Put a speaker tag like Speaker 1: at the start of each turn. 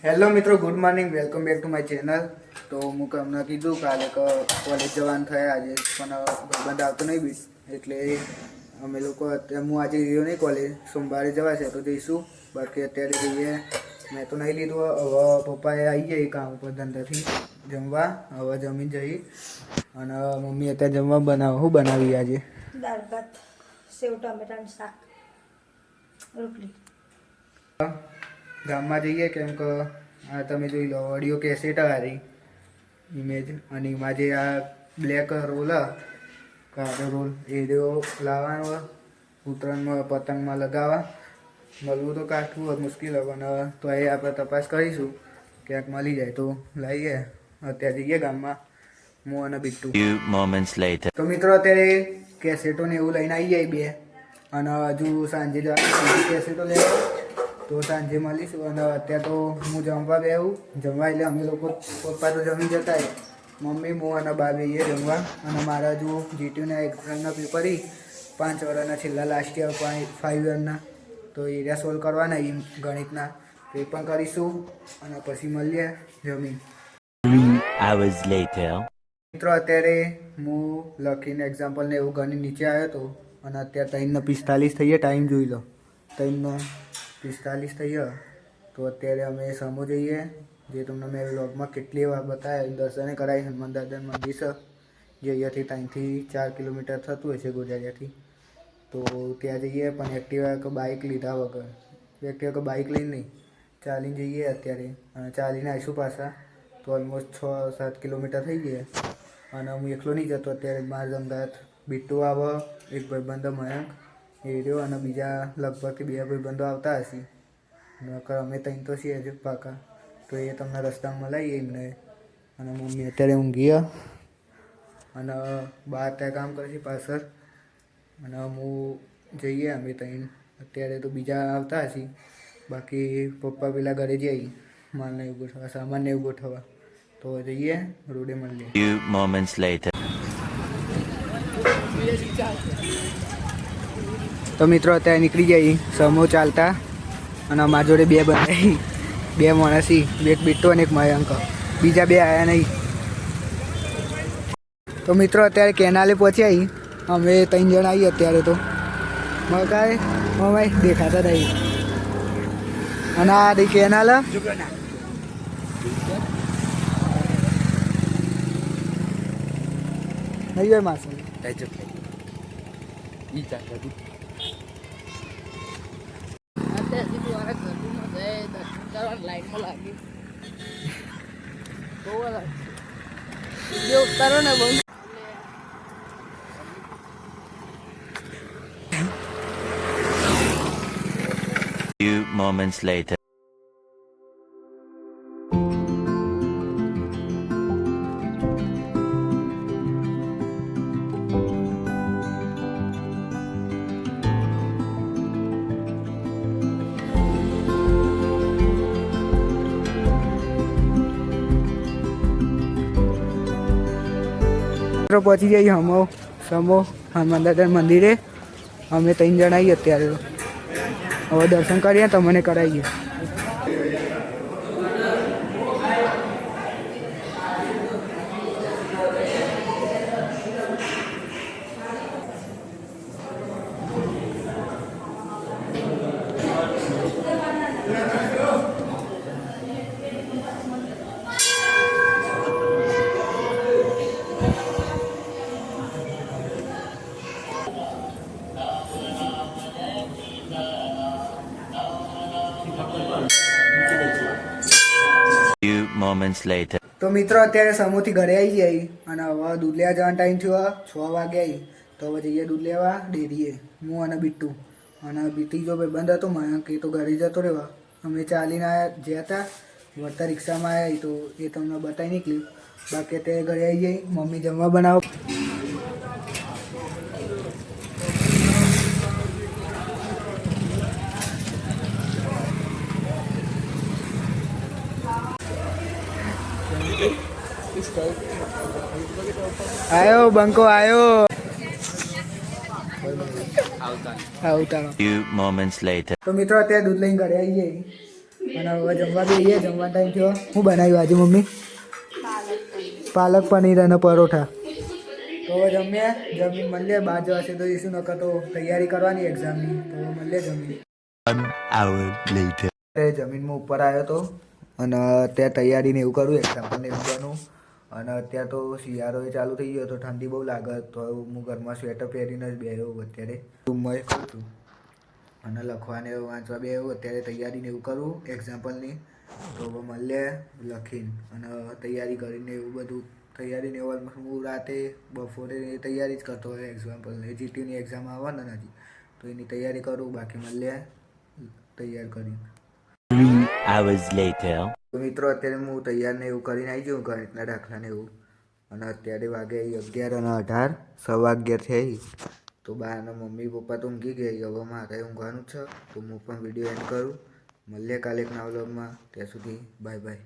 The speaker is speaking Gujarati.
Speaker 1: હેલો મિત્રો, good morning, welcome back to my channel. તો હું તમને કીધું કાલે કે કોલેજ જવાનું થયા આજે, પણ ભાઈબંધ આવતો નહીં બી એટલે અમે લોકો હું આજે ગયો નહીં કોલેજ. સોમવારે જવાશે તો જઈશું, બાકી અત્યારે જઈએ. મેં તો નહીં લીધું. હવે પપ્પાએ આવી જાય કામ ઉપર ધંધાથી જમવા, હવે જમીન જઈ. અને મમ્મી અત્યારે જમવા બનાવો. શું બનાવી આજે?
Speaker 2: દાળ ભાત, સેવ ટામેટાનું શાક, રોટલી.
Speaker 1: ગામમાં જઈએ કેમ કે આ તમે જોઈ લો ઓડિયો કેસેટ આવી ઇમેજ, અને એમાં જે આ બ્લેક રોલ કાળો રોલ એ લાવવાનો ઉત્તરાયણમાં પતંગમાં લગાવવા. મળવું તો કાઠવું હોય, મુશ્કેલ હોય, પણ તો એ આપણે તપાસ કરીશું. ક્યાંક મળી જાય તો લઈએ. અત્યારે જઈએ ગામમાં હું અને બિટ્ટુ. તો મિત્રો અત્યારે કેસેટો ને એવું લઈને આવી જાય બે, અને હજુ સાંજે કેસેટો લેવા તો સાંજે મળીશું. અને અત્યારે તો હું જમવા બેહું. જમવા એટલે અમે લોકો પપ્પા તો જમી જતા હોય, મમ્મી હું અને બા બેહીએ જમવા. અને મારા હજુ જીટીયુના એક્ઝામના પેપર 5 વર્ષના છેલ્લા લાસ્ટ યર 5 યરના, તો એરિયા સોલ્વ કરવાના ગણિતના, તો એ પણ કરીશું. અને પછી મળીએ જમીન.
Speaker 3: 3 hours later.
Speaker 1: મિત્રો અત્યારે હું લખીને એક્ઝામ્પલ ને એવું ગણી નીચે આવ્યો હતો, અને અત્યારે 3:45 થઈએ. ટાઈમ જોઈ લો, 3:45 થઈએ. તો અત્યારે અમે સમો જઈએ, જે તમને મેં વ્લોગમાં કેટલી વાર બતાવ્યા. દર્શને કરાવી હનુમાન દાદાનું મંદિર છે, જે અહીંયાથી 3 થી 4 કિલોમીટર થતું હોય છે ગોજારિયાથી. તો ત્યાં જઈએ, પણ એક્ટિવા કે બાઇક લીધા વગર, એક્ટિવા કે બાઇક લઈને નહીં, ચાલીને જઈએ અત્યારે. અને ચાલીને આવીશું પાછા. તો ઓલમોસ્ટ 6-7 કિલોમીટર થઈ ગયા. અને હું એકલો નહીં જતો અત્યારે, મારા અંગાત બિટ્ટુ આવે, એક ભાઈબંધ મયંક એ રહ્યો, અને બીજા લગભગ 2 ભાઈબંધો આવતા હશે. નકર અમે 3 તો છીએ જ પાકા. તો એ તમને રસ્તામાં મળાવીએ એમને. અને મમ્મી અત્યારે ઊંઘી, અને બહાર ત્યાં કામ કરશે પાછળ. અને હું જઈએ અમે 3. અત્યારે તો બીજા આવતા હશે, બાકી પપ્પા પેલા ઘરે જઈએ માલને એવું ગોઠવવા, સામાનને એવું ગોઠવવા. તો જઈએ, રોડે મળીએ.
Speaker 3: Few moments later.
Speaker 1: તો મિત્રો અત્યારે નીકળી જઈએ સમો ચાલતા. અને અમારા જોડે 2 બનાવી, 2 માણસી, એક બિટ્ટુ અને એક મયંક. બીજા 2 આવ્યા નહીં. તો મિત્રો અત્યારે કેનાલે પહોંચ્યા. અમે 3 જણ આવીએ અત્યારે. તો મકાઈ મમાઈ દેખાતા નહીં. અને આ દી કેનાલ નહીં હોય માસું.
Speaker 3: Few moments later.
Speaker 1: પહોંચી જઈએ સમો હનુમાન દાદા મંદિરે. અમે 3 જણ આવીએ અત્યારે. હવે દર્શન કરીએ, તમને કરાવીએ.
Speaker 3: Few moments later.
Speaker 1: તો મિત્રો અત્યારે સમોથી ઘરે આવી જાય, અને હવે દૂધ લેવા જવાનો ટાઈમ થયો. 6 વાગ્યા. તો હવે જઈએ દૂધ લેવા ડેરીએ, હું અને બિટ્ટુ. અને બીજો ભાઈબંધ હતો મયંક, એ તો ઘરે જતો રહેવા. અમે ચાલીને જ્યાં હતા, વળતા રિક્ષામાં આવ્યા. તો એ તમને બતાવી નીકળ્યું. બાકી અત્યારે ઘરે આવી જાય. મમ્મી જમવા બનાવો. આયો બંકો આયો.
Speaker 3: Few moments later.
Speaker 1: તો મિત્રો અત્યારે દૂધ લઈને ઘરે આવી જાય. અને હવે જમવા બેસીએ. જમવા ટાઈમ થયો. શું બનાવ્યું આજે મમ્મી? પાલક પનીર અને પરોઠા. તો હવે જમીએ. જમીન મળીએ 12 વાગે તો જઈશું. નકર તો તૈયારી કરવાની એક્ઝામની. તો મળીએ જમીન.
Speaker 3: 1 hour later.
Speaker 1: જમીનમાં ઉપર આવ્યો હતો અને ત્યાં તૈયારીને એવું કરું એક્ઝામ્પલને એવું બનું. અને અત્યારે તો શિયાળો ચાલુ થઈ ગયો તો ઠંડી બહુ લાગે. તો હું ઘરમાં સ્વેટર પહેરીને જ બેહ્યો અત્યારે રૂમમાં કરું છું. અને લખવાને વાંચવા બેહ્યો અત્યારે તૈયારીને એવું કરું એક્ઝામ્પલની. તો હવે મળીએ લખીને અને તૈયારી કરીને એવું બધું. તૈયારીને એવું હું રાતે બપોરે તૈયારી જ કરતો હોય એક્ઝામ્પલની. જીટીની એક્ઝામ આવે ને હજી તો એની તૈયારી કરું. બાકી મળીએ તૈયાર કરીને.
Speaker 3: 3 hours later.
Speaker 1: તો મિત્રો અત્યારે હું તૈયારને એવું કરીને આવી જાઉં ગણિતના દાખલાને એવું. અને અત્યારે વાગે 11:18 11:15 થઈ. તો બહારના મમ્મી પપ્પા તો ઊંઘી ગયા. હવે મારે ઊંઘવાનું જ છે. તો હું પણ વિડીયો એન્ડ કરું. મળીએ કાલે એક નવા વ્લોગમાં. ત્યાં સુધી બાય બાય.